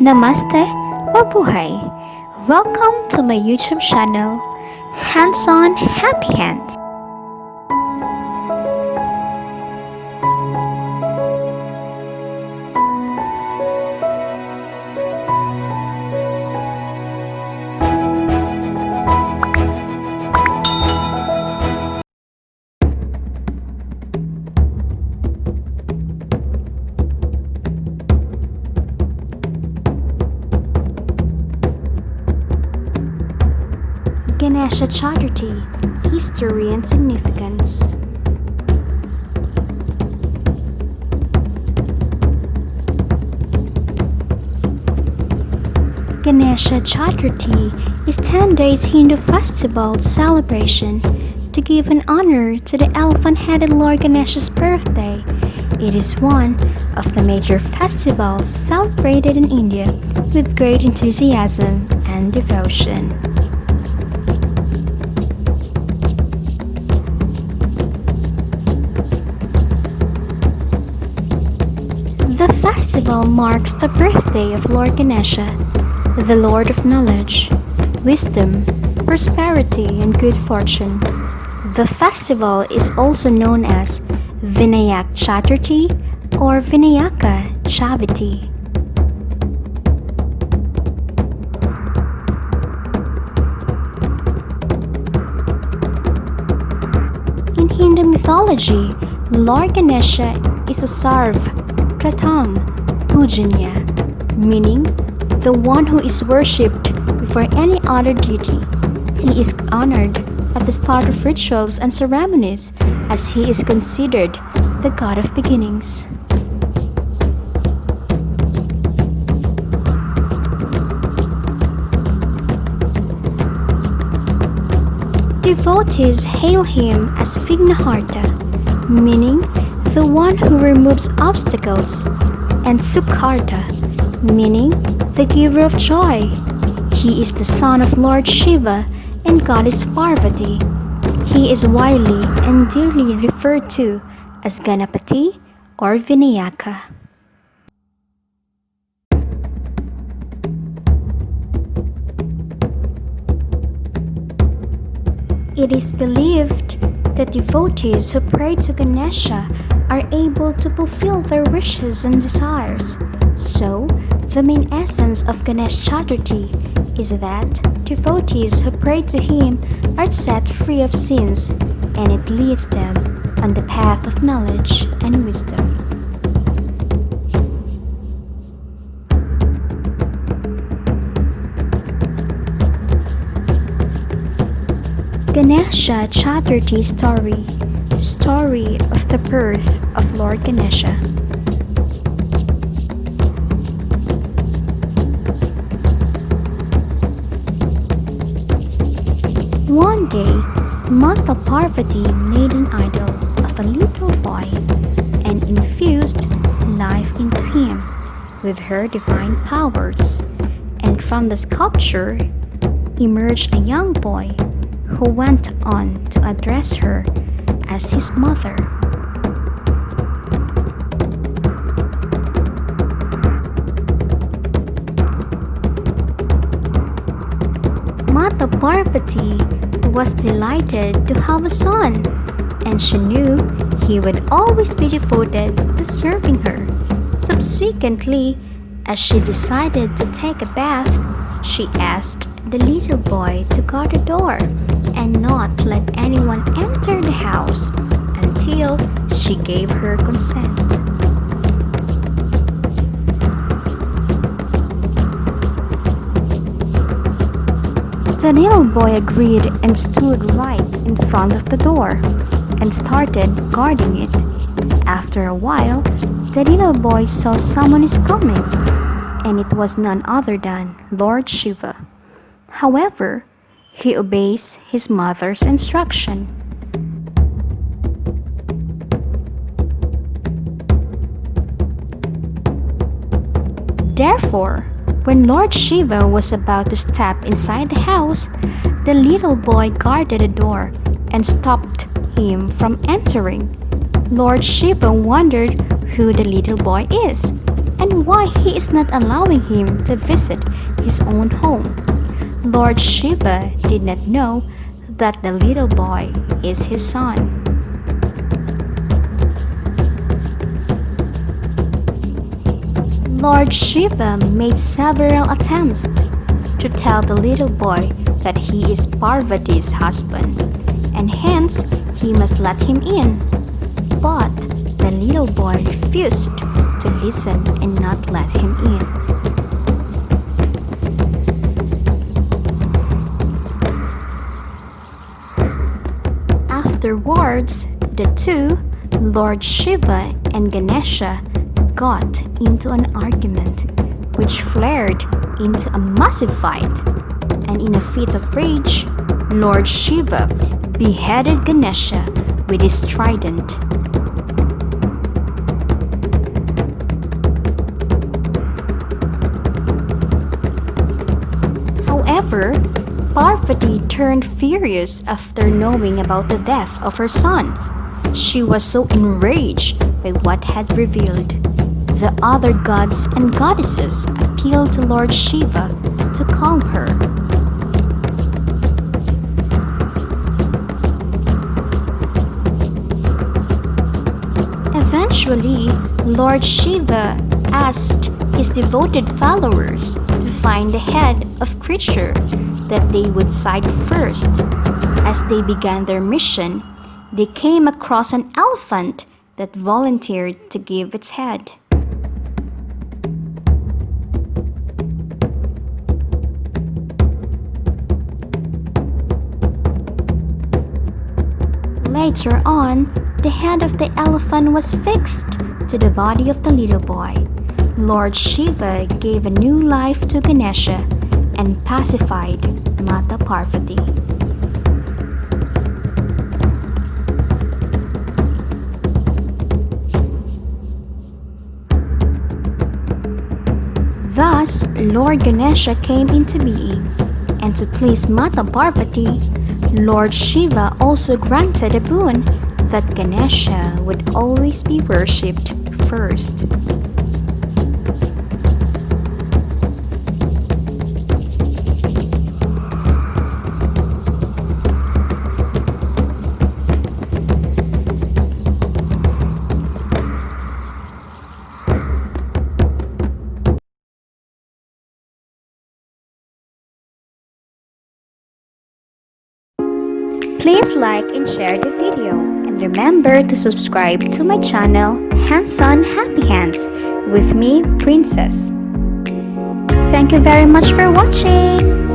Namaste, mabuhay! Welcome to my YouTube channel, Hands on Happy Hands. Ganesha Chaturthi, History and Significance. Ganesha Chaturthi is 10 days Hindu festival celebration to give an honor to the elephant-headed Lord Ganesha's birthday. It is one of the major festivals celebrated in India with great enthusiasm and devotion. The festival marks the birthday of Lord Ganesha, the Lord of Knowledge, Wisdom, Prosperity, and Good Fortune. The festival is also known as Vinayaka Chaturthi or Vinayaka Chaturthi. In Hindu mythology, Lord Ganesha is a Sarv Pratham Pujanya, meaning the one who is worshipped before any other deity. He is honored at the start of rituals and ceremonies as he is considered the god of beginnings. Devotees hail him as Vignaharta, meaning the one who removes obstacles, and Sukharta, meaning the giver of joy. He is the son of Lord Shiva and goddess Parvati. He is widely and dearly referred to as Ganapati or Vinayaka. It is believed that devotees who pray to Ganesha are able to fulfill their wishes and desires. So, the main essence of Ganesh Chaturthi is that devotees who pray to him are set free of sins, and it leads them on the path of knowledge and wisdom. Ganesha Chaturthi Story of the birth of Lord Ganesha. One day, Mata Parvati made an idol of a little boy and infused life into him with her divine powers, and from the sculpture emerged a young boy who went on to address her as his mother. Mata Parvati was delighted to have a son, and she knew he would always be devoted to serving her. Subsequently, as she decided to take a bath, she asked the little boy to guard the door and not let anyone enter the house until she gave her consent. The little boy agreed and stood right in front of the door and started guarding it. After a while, the little boy saw someone is coming, and it was none other than Lord Shiva. However, he obeys his mother's instruction. Therefore, when Lord Shiva was about to step inside the house, the little boy guarded the door and stopped him from entering. Lord Shiva wondered who the little boy is, and why he is not allowing him to visit his own home. Lord Shiva did not know that the little boy is his son. Lord Shiva made several attempts to tell the little boy that he is Parvati's husband, and hence he must let him in. But the little boy refused to listen and not let him in. Afterwards, the two, Lord Shiva and Ganesha, got into an argument which flared into a massive fight, and in a fit of rage, Lord Shiva beheaded Ganesha with his trident. However, Parvati turned furious after knowing about the death of her son. She was so enraged by what had revealed. The other gods and goddesses appealed to Lord Shiva to calm her. Eventually, Lord Shiva asked his devoted followers to find the head of creature that they would sight first. As they began their mission, they came across an elephant that volunteered to give its head. Later on, the head of the elephant was fixed to the body of the little boy. Lord Shiva gave a new life to Ganesha and pacified Mata Parvati. Thus, Lord Ganesha came into being, and to please Mata Parvati, Lord Shiva also granted a boon that Ganesha would always be worshipped first. Please like and share the video, and remember to subscribe to my channel Hands on Happy Hands with me, Princess. Thank you very much for watching!